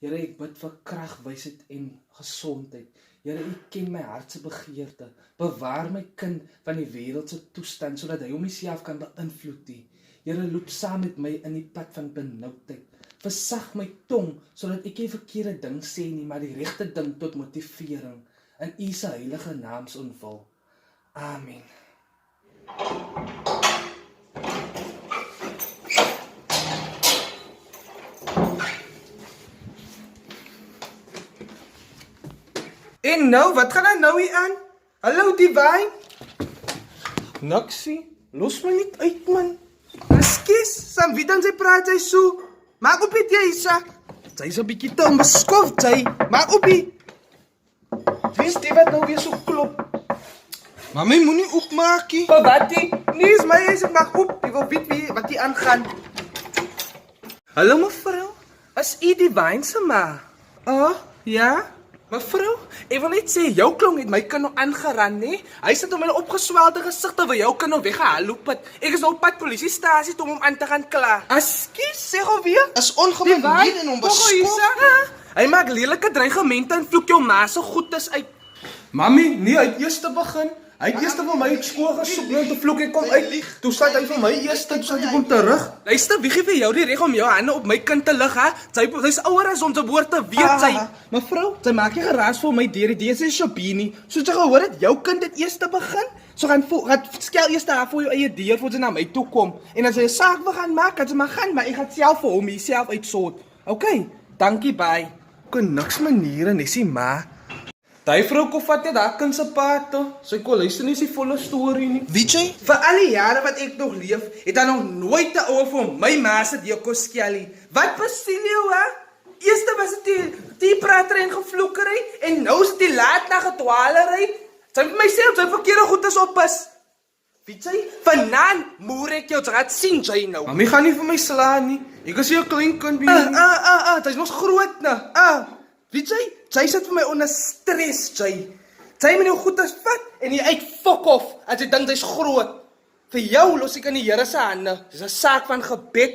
Here, ek bid vir krag, wysheid en gesondheid. Here, U ken my hart se begeerte. Bewaar my kind van die wêreldse toestand sodat hy hom nie self kan beïnvloed nie. Here, loop saam met my in die pad van benoudheid. Versag my tong sodat ek nie verkeerde ding sê nie, maar die regte ding tot motivering. In U se heilige naam se ontvul. Amen. En nou, wat gaan daar nou hier aan? Hallo, Divine? Niksie, los my niet uit, man. Ekskuus, Sam, wie dan sy praat hy so? Maak op dit, Isa. Sy is 'n bietjie te onbeskoft, sy. Maak op dit. Wie is die wat nou weer so klop? Maar my moenie opmaak nie. Maar wat die? Nee, is my huis, ek maak op. Ek wil weet wat hier aangaan. Hallo, mevrou. Is u Divine se ma? Oh, ja? Mevrou, ek wil net sê, jou klong het my kind nou aangeraan, nee? Hy sit om my opgeswelde gesig terwyl jou kind nou weggeloop het. Ek is nou op pad polisiestasie om hom aan te gaan kla. Ekskuus, sê gou weer. Is ongemanneerd en onbeskof. Hy maak lelike dreigemente en vloek jou ma se goedes uit. Mami, nee, hy het eers te begin. Hy het eers vir my uit skool gesoek nou te vloek en kom uit. Toe sê hy vir my eers, toe sê hy kom terug. Luister, wie gee vir jou die reg om jou hande op my kind te lig, hè? Sy's ouer as om te woord te weet, sy. Mevrou, sy maak nie geraas vir my deur die is Shabini. Soos jy gehoor het, jou kind het eers te begin. So gaan skel eers daar voor jou eie deur voor sy na my toe kom. En as hy 'n saak wil gaan maak, kan sy maar gaan, maar ek gaan self vir hom self uitsort. Okay, dankie, bye. Kon niks maniere nie, sien ma. Daai vrou kom vat net haar kind se pad toe. Sy kon luister nie sy volle storie nie. Weet jy? Vir al die jare wat ek nog leef, het hy nog nooit te ouer vir my ma se deur skelly. Wat besien jy, hè? Eerste was dit die prater en gevloekery en nou is dit laat na gedwaalery. Sy het myself sy verkeerde goedes oppas. Weet jy? Vanaand moer ek jou raad sien jy nou. Mami gaan nie vir my slaan nie. Ek is jou klein kind weer. Sy's mos groot nou. Weet jy? Sy sit vir my onder stres, jy. Sy moet jou goedes vat en jy uit fok off as jy dink jy's groot. Vir jou los ek in die Here se hande. Dis 'n saak van gebed.